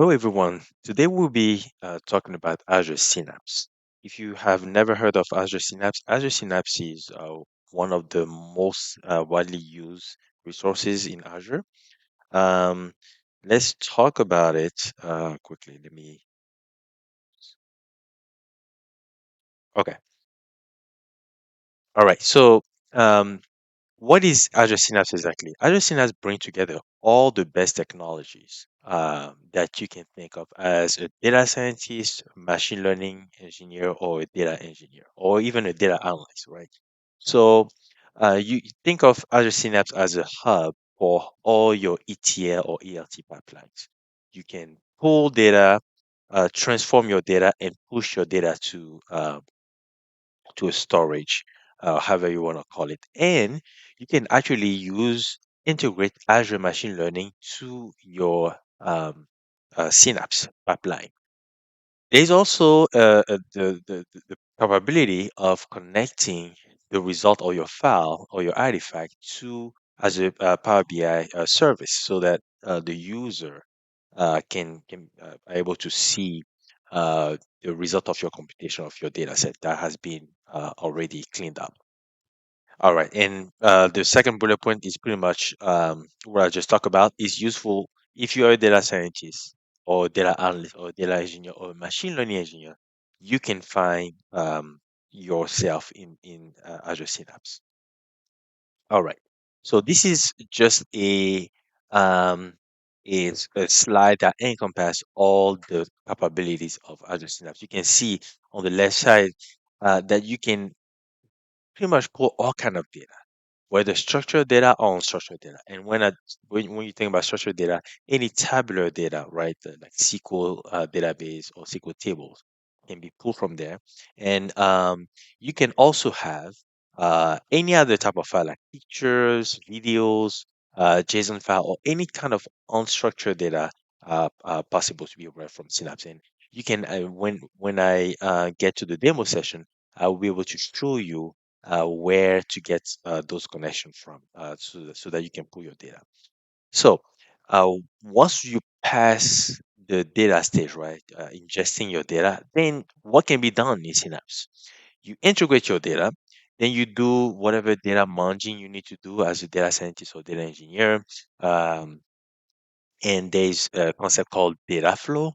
Hello, everyone. Today we'll be talking about Azure Synapse. If you have never heard of Azure Synapse is one of the most widely used resources in Azure. Um, let's talk about it quickly. Okay. All right. So, um, what is Azure Synapse exactly? Azure Synapse brings together all the best technologies that you can think of as a data scientist, machine learning engineer, or a data engineer, or even a data analyst, right? So you think of Azure Synapse as a hub for all your ETL or ELT pipelines. You can pull data, transform your data, and push your data to a storage, however you want to call it. And you can actually integrate Azure Machine Learning to your Synapse pipeline. There's also the probability of connecting the result of your file or your artifact to as a Power BI service so that the user can are able to see the result of your computation of your data set that has been already cleaned up. All right. And the second bullet point is pretty much what I just talked about is useful if you're a data scientist or data analyst or data engineer or machine learning engineer, you can find yourself in Azure Synapse. All right. So this is just um, a slide that encompasses all the capabilities of Azure Synapse. You can see on the left side that you can pretty much pull all kind of data, whether structured data or unstructured data. And when you think about structured data, any tabular data, right, like SQL database or SQL tables can be pulled from there. And you can also have any other type of file like pictures, videos, JSON file, or any kind of unstructured data possible to be read from Synapse. And you can, when I get to the demo session, I will be able to show you where to get those connections from so that you can pull your data. So uh, once you pass the data stage, right, ingesting your data, then what can be done in Synapse? You integrate your data, then you do whatever data munging you need to do as a data scientist or data engineer. Um, and there's a concept called data flow,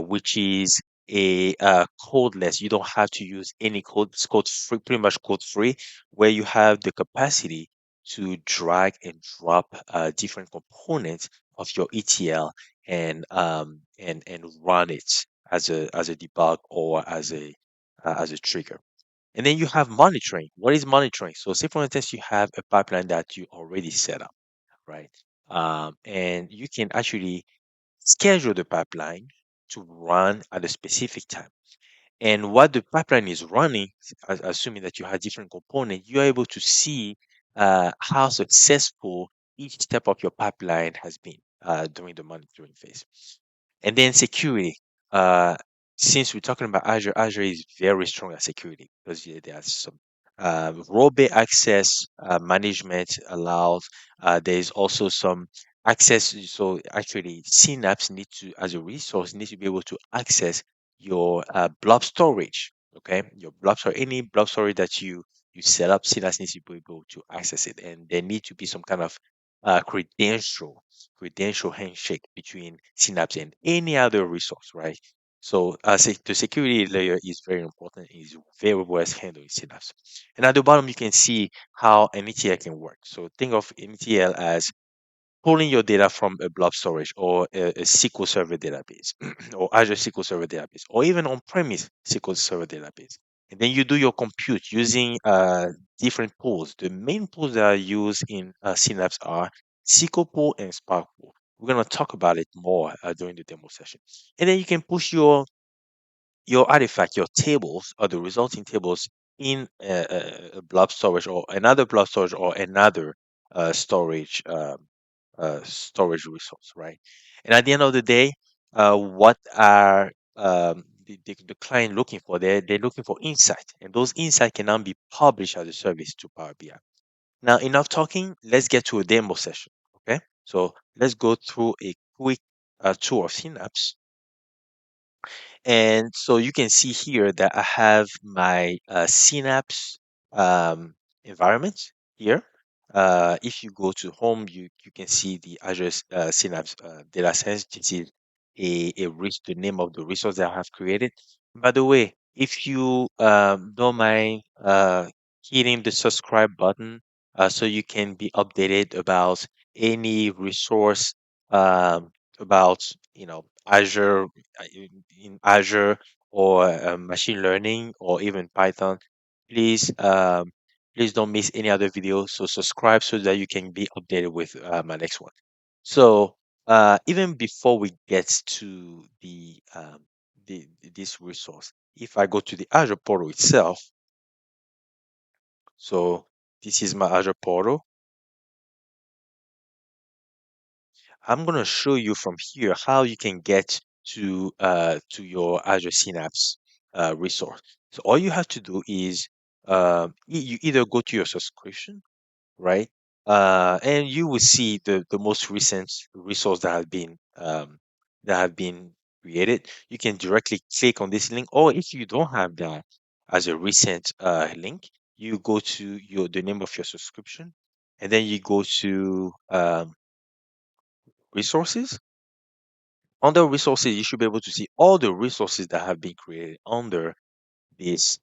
which is a codeless. You don't have to use any code. It's code free, pretty much code free, where you have the capacity to drag and drop different components of your ETL and run it as a debug or as a trigger. And then you have monitoring. What is monitoring? So say for instance you have a pipeline that you already set up, right? And you can actually schedule the pipeline to run at a specific time. And what the pipeline is running, assuming that you have different components, you're able to see how successful each step of your pipeline has been during the monitoring phase. And then security. Uh, since we're talking about Azure, Azure is very strong at security because there's some role-based access management allows. There's also some access. So actually, Synapse need to, as a resource, need to be able to access your blob storage. Okay, your blob storage, any blob storage that you set up, Synapse needs to be able to access it, and there need to be some kind of credential handshake between Synapse and any other resource, right? So the security layer is very important. It is very well handled in Synapse. And at the bottom, you can see how an ETL can work. So think of an ETL as pulling your data from a blob storage or a SQL Server database or Azure SQL Server database or even on-premise SQL Server database. And then you do your compute using different pools. The main pools that are used in Synapse are SQL pool and Spark pool. We're going to talk about it more during the demo session. And then you can push your artifact, your tables, or the resulting tables in a blob storage or another blob storage or another storage resource, right? And at the end of the day, what are the client looking for? They're looking for insight, and those insight can now be published as a service to Power BI. Now, enough talking. Let's get to a demo session. Okay, so let's go through a quick tool of Synapse. And so you can see here that I have my Synapse um, environment here. If you go to home, you can see the Azure Synapse data science. This is the name of the resource that I have created. By the way, if you don't mind hitting the subscribe button so you can be updated about any resource about Azure in Azure or machine learning or even Python, please please don't miss any other videos. So subscribe so that you can be updated with my next one. So even before we get to this resource, if I go to the Azure portal itself, so this is my Azure portal. I'm gonna show you from here how you can get to your Azure Synapse resource. So all you have to do is you either go to your subscription, right? And you will see the most recent resource that have been created. You can directly click on this link, or if you don't have that as a recent link, you go to the name of your subscription, and then you go to resources. Under resources, you should be able to see all the resources that have been created under this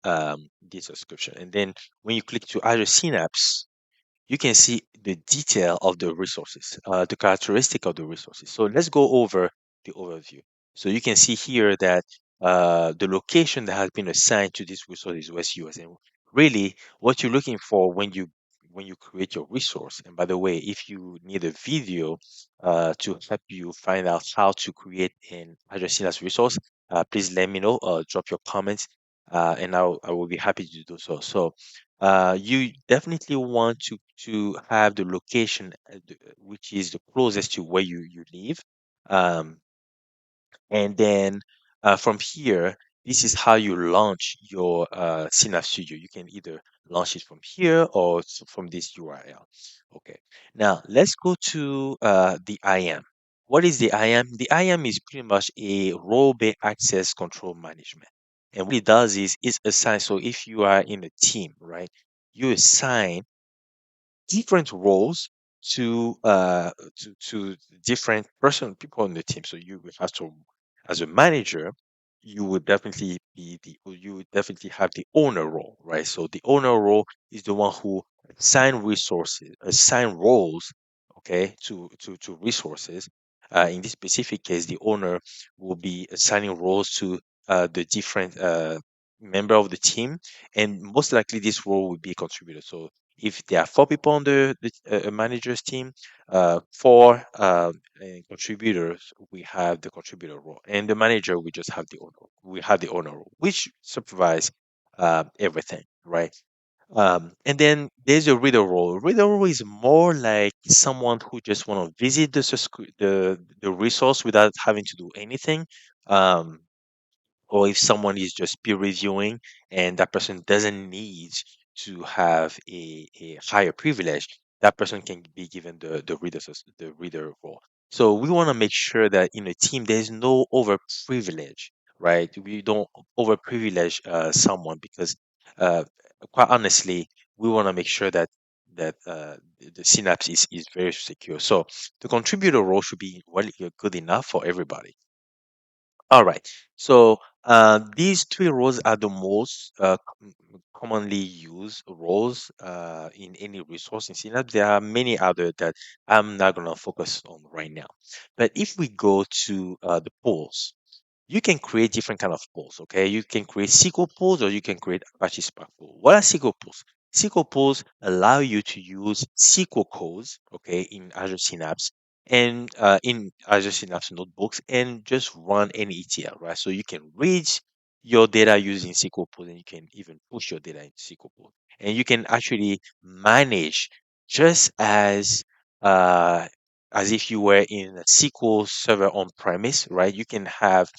subscription. And then when you click to Azure Synapse, you can see the detail of the resources, the characteristic of the resources. So let's go over the overview. So you can see here that the location that has been assigned to this resource is West US. And really, what you're looking for when you create your resource. And by the way, if you need a video to help you find out how to create an Azure Synapse resource, please let me know. Drop your comments, and I will be happy to do so. So you definitely want to have the location which is the closest to where you live. Um, and then from here, this is how you launch your Synapse Studio. You can either launch it from here or from this URL. Okay. Now let's go to the IAM. What is the IAM? The IAM is pretty much a role-based access control management. And what it does is it's assigned. So if you are in a team, right, you assign different roles to different people on the team. So you will have to, as a manager, you would definitely have the owner role, right? So the owner role is the one who assign roles, okay, to resources. In this specific case, the owner will be assigning roles to the different member of the team, and most likely this role will be a contributor. So if there are four people on the manager's team, four contributors, we have the contributor role, and the manager we just have the owner. We have the owner role, which supervise everything, right? And then there's a reader role. Reader role is more like someone who just want to visit the resource without having to do anything. Um, or if someone is just peer reviewing and that person doesn't need to have a higher privilege, that person can be given the reader role. So we want to make sure that in a team there's no over privilege, right? We don't over privilege someone because uh, quite honestly, we want to make sure that the synapse is very secure. So the contributor role should be well good enough for everybody. All right. So these three roles are the most commonly used roles in any resource in Synapse. There are many other that I'm not going to focus on right now. But if we go to the pools, you can create different kind of pools. Okay, you can create SQL pools or you can create Apache Spark pool. What are SQL pools? SQL pools allow you to use SQL codes, okay, in Azure Synapse and in Azure Synapse notebooks and just run any ETL, right? So you can read your data using SQL pools and you can even push your data into SQL pools. And you can actually manage just uh, as if you were in a SQL server on premise, right? You can have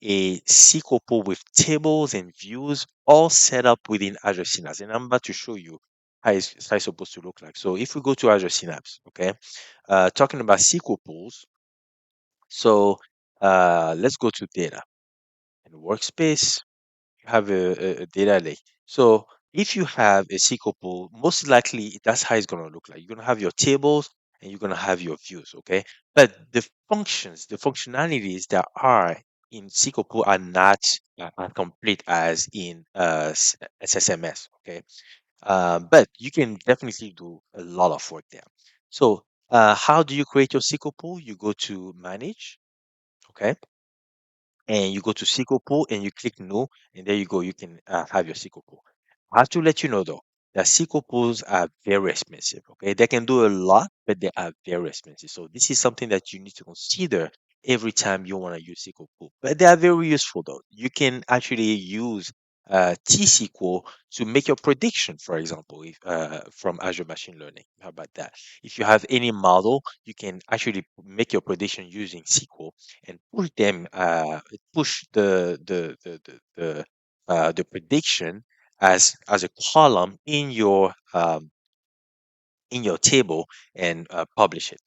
a SQL pool with tables and views all set up within Azure Synapse. And I'm about to show you how it's supposed to look like. So if we go to Azure Synapse, okay, talking about SQL pools, So let's go to data and workspace. You have a data lake. So if you have a SQL pool, most likely that's how it's going to look like. You're going to have your tables and you're going to have your views, okay? But the functions, the functionalities that are in SQL pool are not as complete as in SSMS, okay? But you can definitely do a lot of work there. So how do you create your SQL pool? You go to manage, okay? And you go to SQL pool and you click new, and there you go. You can have your SQL pool. I have to let you know though that SQL pools are very expensive. Okay, they can do a lot, but they are very expensive. So this is something that you need to consider every time you want to use SQL pool. But they are very useful though. You can actually use T-SQL to make your prediction, for example, if, from Azure Machine Learning. How about that? If you have any model, you can actually make your prediction using SQL and push the prediction as a column in your table and publish it.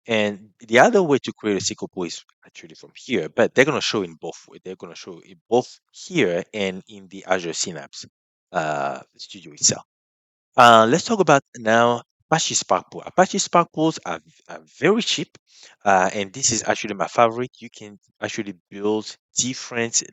And the other way to create a SQL pool is actually from here, but they're going to show in both ways. They're going to show it both here and in the Azure Synapse Studio itself. Let's talk about now Apache Spark Pool. Apache Spark Pools are very cheap, and this is actually my favorite. You can actually build different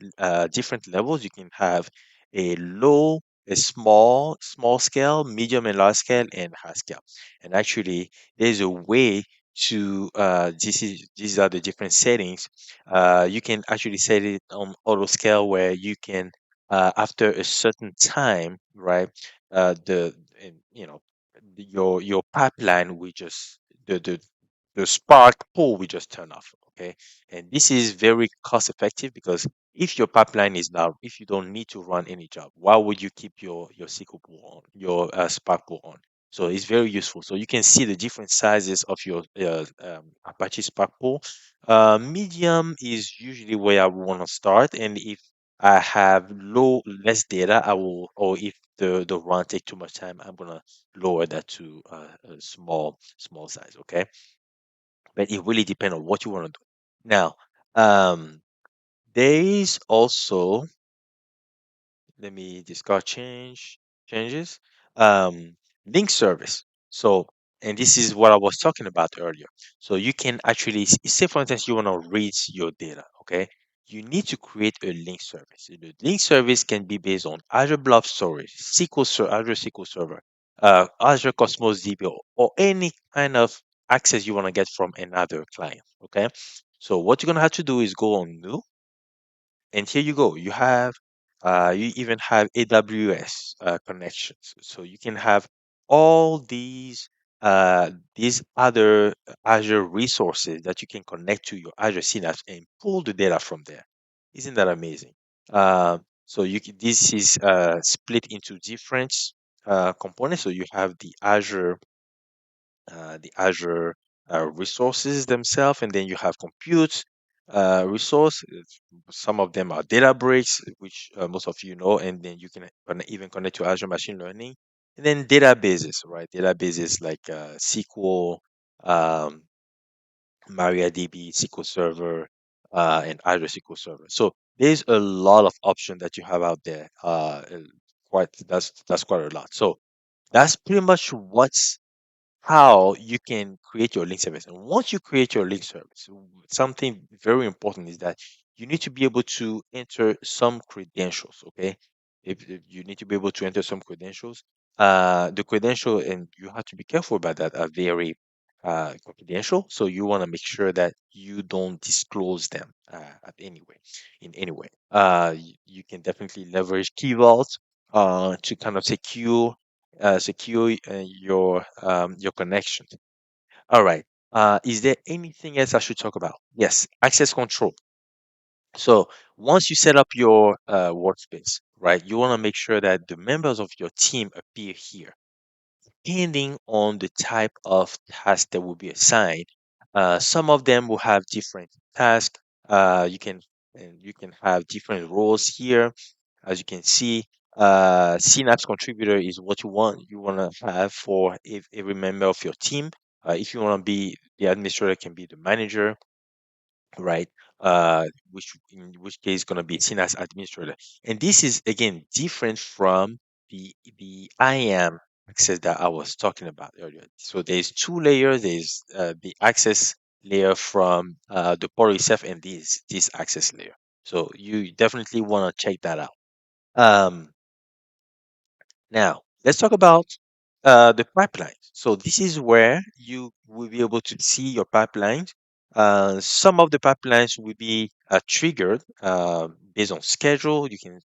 levels. You can have a low, a small scale, medium and large scale, and high scale. And actually, there's a way to these are the different settings. You can actually set it on auto scale where you can after a certain time, right? The and, you know your pipeline we just the spark pool we just turn off, okay? And this is very cost effective because if your pipeline is now, if you don't need to run any job, why would you keep your SQL pool on, your spark pool on? So it's very useful. So you can see the different sizes of your Apache Spark pool. Medium is usually where I want to start, and if I have less data, I will, or if the run take too much time, I'm gonna lower that to a small size. Okay, but it really depends on what you want to do. Now, um, there is also, let me discard changes. Um, link service. So, and this is what I was talking about earlier. So you can actually say, for instance, you want to read your data. Okay, you need to create a link service. The link service can be based on Azure Blob Storage, Azure SQL Server, Azure Cosmos DB, or any kind of access you want to get from another client. Okay, so what you're gonna have to do is go on new, and here you go. You even have AWS connections, so you can have all these other Azure resources that you can connect to your Azure Synapse and pull the data from there. Isn't that amazing? So this is split into different components. So you have the Azure resources themselves, and then you have compute resource. Some of them are Databricks, which most of you know, and then you can even connect to Azure Machine Learning, and then databases, right? Databases like SQL, um, MariaDB, SQL Server, and Azure SQL Server. So there's a lot of options that you have out there. Quite that's quite a lot. So that's pretty much what's how you can create your link service. And once you create your link service, something very important is that you need to be able to enter some credentials. Okay, if you need to be able to enter some credentials, the credential, and you have to be careful about that, are very confidential. So you want to make sure that you don't disclose them in any way. You can definitely leverage key vaults to kind of secure your connection. All right. Is there anything else I should talk about? Yes, access control. So once you set up your workspace, right, you want to make sure that the members of your team appear here depending on the type of task that will be assigned. Some of them will have different tasks. You can have different roles here. As you can see, Synapse contributor is what you want to have for every member of your team. If you want to be the administrator, can be the manager. right? In which case going to be seen as administrator. And this is again different from the IAM access that I was talking about earlier. So there's two layers. There's the access layer from the port itself, and this access layer. So you definitely want to check that out. Um, Now, let's talk about the pipelines. So this is where you will be able to see your pipelines. Some of the pipelines will be triggered based on schedule. You can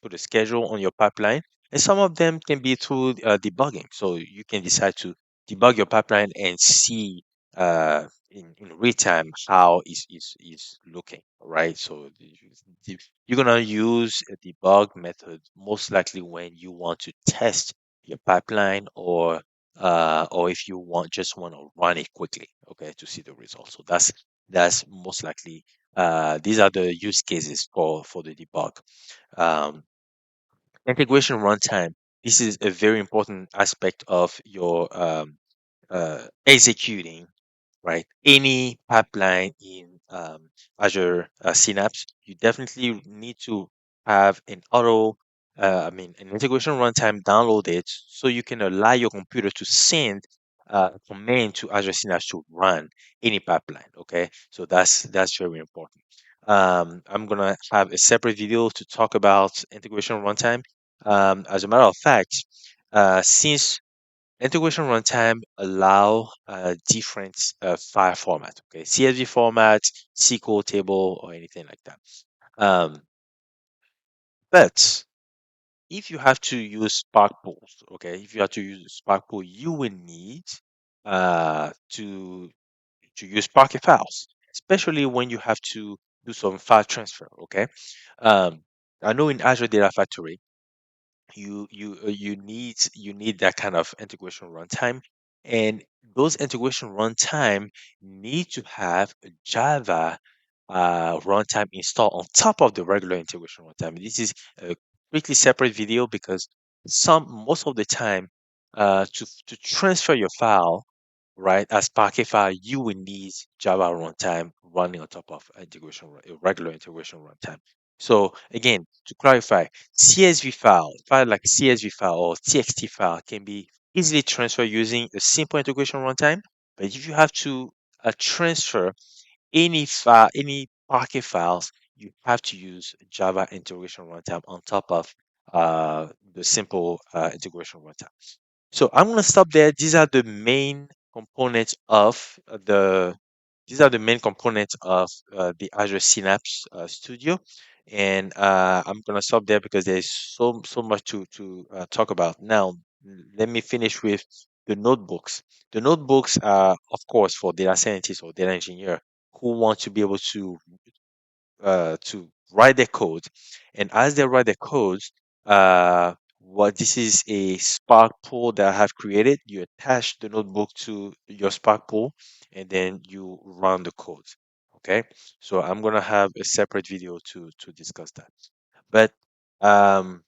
put a schedule on your pipeline, and some of them can be through debugging. So you can decide to debug your pipeline and see in real time how is looking, right? So you're gonna use a debug method most likely when you want to test your pipeline, or if you want to run it quickly, okay, to see the results. So that's most likely these are the use cases for the debug. Um, Integration runtime. This is a very important aspect of your executing, right? Any pipeline in Azure Synapse, you definitely need to have an integration runtime downloaded so you can allow your computer to send a command to Azure Synapse to run any pipeline. Okay, so that's very important. I'm gonna have a separate video to talk about integration runtime. As a matter of fact, since integration runtime allow different file format, okay, CSV format, SQL table, or anything like that. Um, but if you have to use Spark pools, okay, if you have to use Spark pool, you will need to use Pocket files, especially when you have to do some file transfer. Okay, um, I know in Azure Data Factory you need that kind of integration runtime, and those integration runtime need to have a Java runtime installed on top of the regular integration runtime. This is a completely separate video because some most of the time to transfer your file, right, as Parquet file, you will need Java runtime running on top of a regular integration runtime. So again, to clarify, file like CSV file or TXT file can be easily transferred using a simple integration runtime. But if you have to transfer any Parquet files, you have to use Java integration runtime on top of the simple integration runtime. So I'm going to stop there. These are the main components of the Azure Synapse Studio, and I'm going to stop there because there's so much to talk about. Now, let me finish with the notebooks. The notebooks are, of course, for data scientists or data engineer who want to be able to write their code, and as they write their codes, what this is a Spark pool that I have created. You attach the notebook to your Spark pool, and then you run the code. Okay, so I'm gonna have a separate video to discuss that. But um,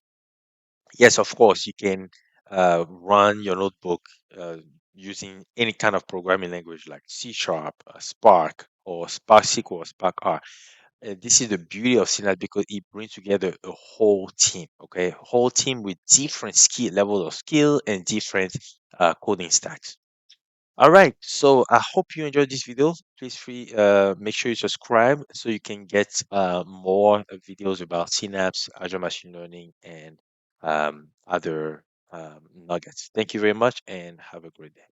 yes, of course, you can run your notebook uh, using any kind of programming language like C Sharp, Spark, or Spark SQL, or Spark R. This is the beauty of Synapse because it brings together a whole team, okay? Whole team with different skill levels of skill and different coding stacks. All right, so I hope you enjoyed this video. Please make sure you subscribe so you can get more videos about Synapse, Azure Machine Learning, and other nuggets. Thank you very much and have a great day.